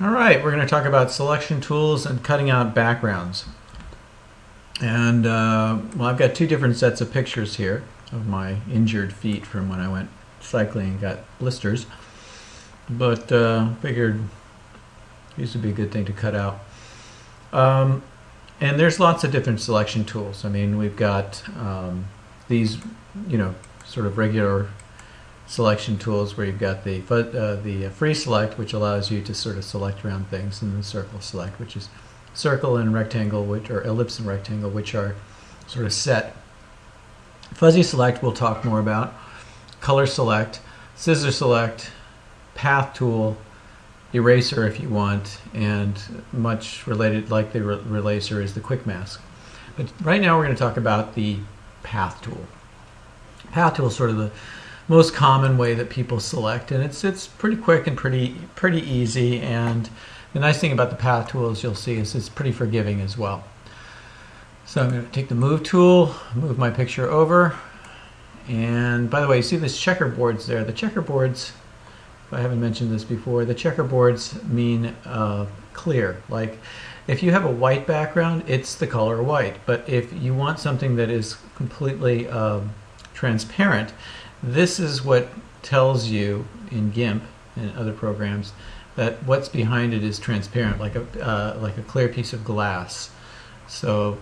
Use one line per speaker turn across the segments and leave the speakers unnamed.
All right, we're going to talk about selection tools and cutting out backgrounds. And well, I've got two different sets of pictures here of my injured feet from when I went cycling and got blisters. But figured these would be a good thing to cut out. And there's lots of different selection tools. I mean, we've got these, sort of regular selection tools where you've got the free select, which allows you to sort of select around things, and the circle select, which is circle and rectangle, or ellipse and rectangle, which are sort of set. Fuzzy select we'll talk more about. Color select, scissor select, path tool, eraser if you want, and much related like the eraser is the quick mask. But right now we're going to talk about the path tool. Path tool is sort of the most common way that people select, and it's pretty quick and pretty easy. And the nice thing about the path tool, as you'll see, is it's pretty forgiving as well. So I'm going to take the move tool, move my picture over, and by the way, you see this checkerboards there. The checkerboards, if I haven't mentioned this before, the checkerboards mean clear. Like if you have a white background, it's the color white. But if you want something that is completely transparent, this is what tells you in GIMP and other programs that what's behind it is transparent, like a clear piece of glass. So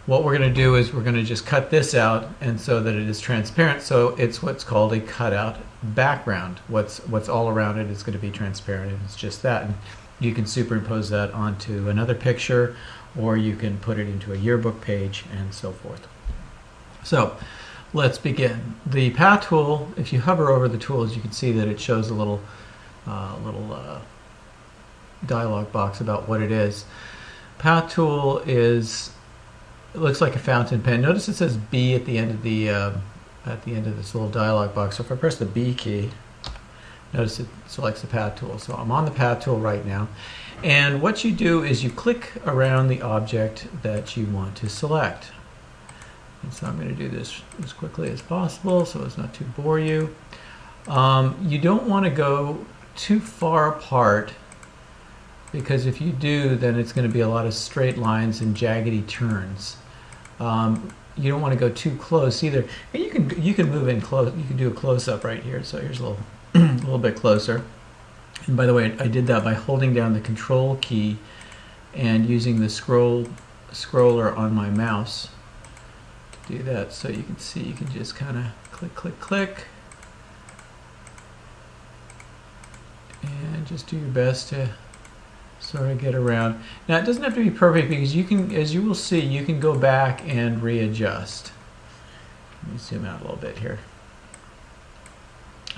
what we're going to do is we're going to just cut this out, and so that it is transparent. So it's what's called a cutout background. What's all around it is going to be transparent, and it's just that. And you can superimpose that onto another picture, or you can put it into a yearbook page, and so forth. So let's begin. The path tool, if you hover over the tools, you can see that it shows a little dialog box about what it is. Path tool it looks like a fountain pen. Notice it says B at the end of this little dialog box. So if I press the B key, notice it selects the path tool. So I'm on the path tool right now. And what you do is you click around the object that you want to select. And so I'm going to do this as quickly as possible so as not to bore you. You don't want to go too far apart, because if you do, then it's going to be a lot of straight lines and jaggedy turns. You don't want to go too close either. And you can move in close. You can do a close-up right here. So here's a little a little bit closer. And by the way, I did that by holding down the Control key and using the scroller on my mouse. Do that so you can see. You can just kind of click, click, click, and just do your best to sort of get around. Now it doesn't have to be perfect, because you can, as you will see, you can go back and readjust. Let me zoom out a little bit here.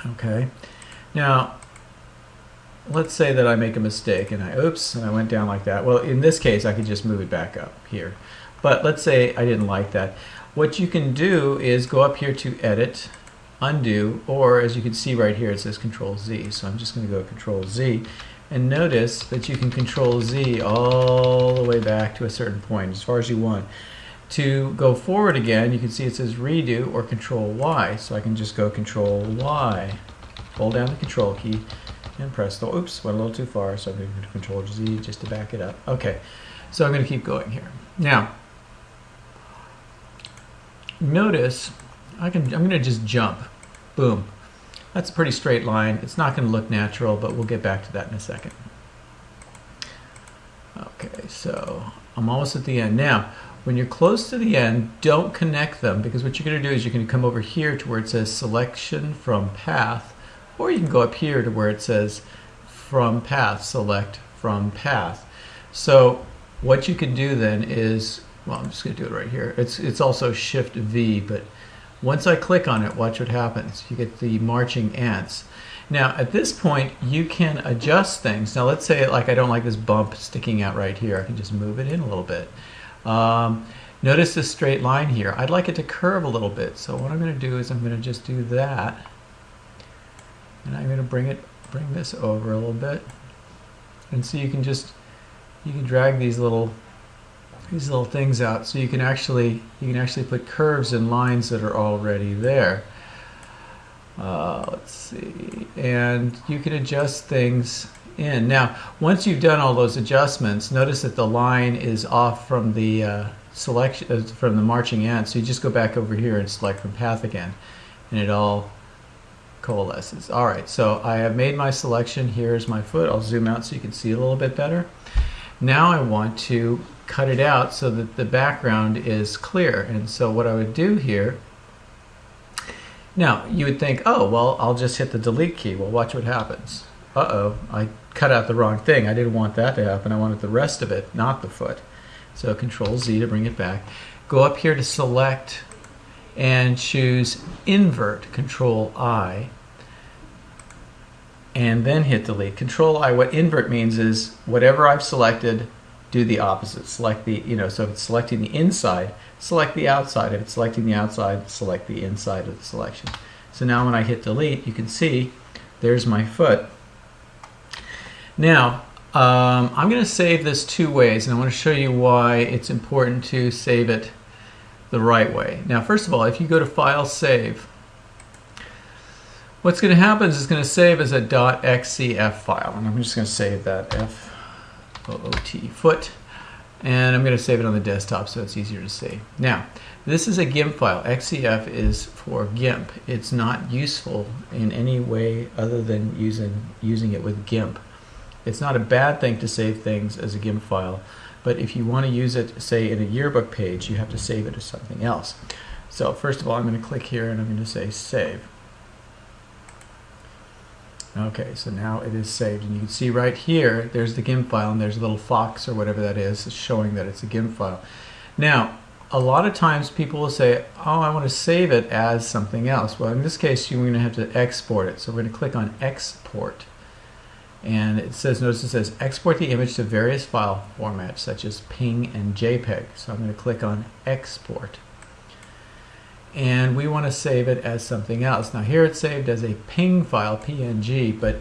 Okay. Now let's say that I make a mistake and I went down like that. Well, in this case I could just move it back up here. But let's say I didn't like that. What you can do is go up here to Edit, Undo, or as you can see right here, it says Control Z. So I'm just going to go Control Z, and notice that you can Control Z all the way back to a certain point, as far as you want. To go forward again, you can see it says Redo or Control Y. So I can just go Control Y, hold down the Control key, and press the, oops, went a little too far, so I'm going to Control Z just to back it up. Okay, so I'm going to keep going here. Now, notice I'm going to just jump. Boom. That's a pretty straight line. It's not going to look natural, but we'll get back to that in a second. Okay, so I'm almost at the end. Now, when you're close to the end, don't connect them, because what you're going to do is you're going to come over here to where it says Selection from Path, or you can go up here to where it says From Path, Select from Path. So what you can do then is, well, I'm just going to do it right here. It's also Shift V, but once I click on it, watch what happens. You get the marching ants. Now, at this point, you can adjust things. Now, let's say like I don't like this bump sticking out right here. I can just move it in a little bit. Notice this straight line here. I'd like it to curve a little bit. So what I'm going to do is I'm going to just do that, and I'm going to bring this over a little bit. And so you can drag these little things out, so you can actually put curves and lines that are already there. Let's see, and you can adjust things in. Now, once you've done all those adjustments, notice that the line is off from the selection from the marching ant. So you just go back over here and select from path again, and it all coalesces. All right, so I have made my selection. Here's my foot. I'll zoom out so you can see a little bit better. Now I want to cut it out so that the background is clear. And so what I would do here, now you would think, oh, well, I'll just hit the delete key. Well, watch what happens. Uh-oh, I cut out the wrong thing. I didn't want that to happen. I wanted the rest of it, not the foot. So Control Z to bring it back. Go up here to select and choose invert, Control I, and then hit delete. Control I, what invert means is whatever I've selected, do the opposite. Select the, so if it's selecting the inside, select the outside. If it's selecting the outside, select the inside of the selection. So now when I hit delete, you can see there's my foot. Now, I'm going to save this two ways, and I want to show you why it's important to save it the right way. Now, first of all, if you go to File, Save, what's going to happen is it's going to save as a .xcf file, and I'm just going to save that F-O-O-T, foot, and I'm going to save it on the desktop so it's easier to see. Now, this is a GIMP file. XCF is for GIMP. It's not useful in any way other than using it with GIMP. It's not a bad thing to save things as a GIMP file, but if you want to use it, say, in a yearbook page, you have to save it as something else. So first of all, I'm going to click here and I'm going to say Save. Okay, so now it is saved, and you can see right here, there's the GIMP file, and there's a little fox or whatever that is showing that it's a GIMP file. Now, a lot of times people will say, oh, I want to save it as something else. Well, in this case, you're going to have to export it. So we're going to click on Export. And it says, notice it says, export the image to various file formats, such as PNG and JPEG. So I'm going to click on Export. And we want to save it as something else. Now here it's saved as a PNG file, PNG, but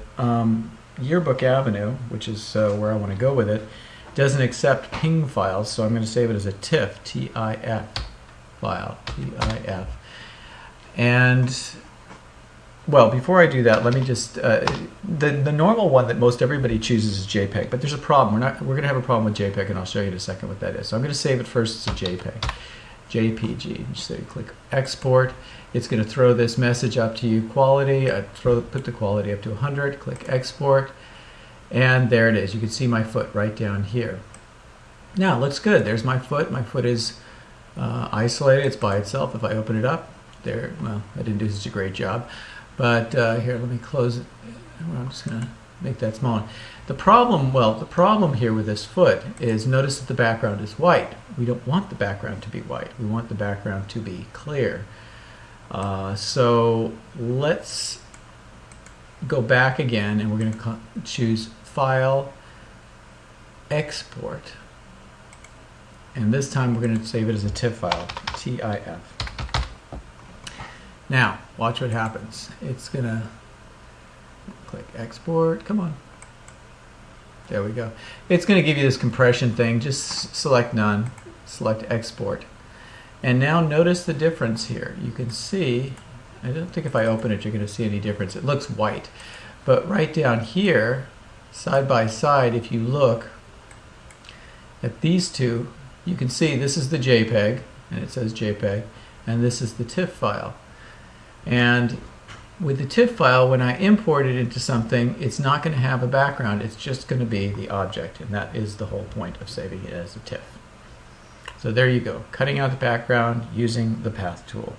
Yearbook Avenue, which is where I want to go with it, doesn't accept PNG files, so I'm going to save it as a TIFF, T-I-F file, T-I-F. And, well, before I do that, let me just, the normal one that most everybody chooses is JPEG, but there's a problem. We're going to have a problem with JPEG, and I'll show you in a second what that is. So I'm going to save it first as a JPEG. JPG. Just say click Export. It's going to throw this message up to you. Quality. Put the quality up to 100. Click Export, and there it is. You can see my foot right down here. Now it looks good. There's my foot. My foot is isolated. It's by itself. If I open it up, there. Well, I didn't do such a great job, but here, let me close it. I'm just going to make that smaller. The problem here with this foot is, notice that the background is white. We don't want the background to be white. We want the background to be clear. So let's go back again, and we're going to choose File, Export. And this time we're going to save it as a TIFF file, T-I-F. Now, watch what happens. It's going to click Export. Come on. There we go. It's going to give you this compression thing. Just select None, select Export. And now notice the difference here. You can see, I don't think if I open it you're going to see any difference. It looks white. But right down here, side by side, if you look at these two, you can see this is the JPEG, and it says JPEG, and this is the TIFF file. And with the TIFF file, when I import it into something, it's not going to have a background. It's just going to be the object, and that is the whole point of saving it as a TIFF. So there you go, cutting out the background using the Path tool.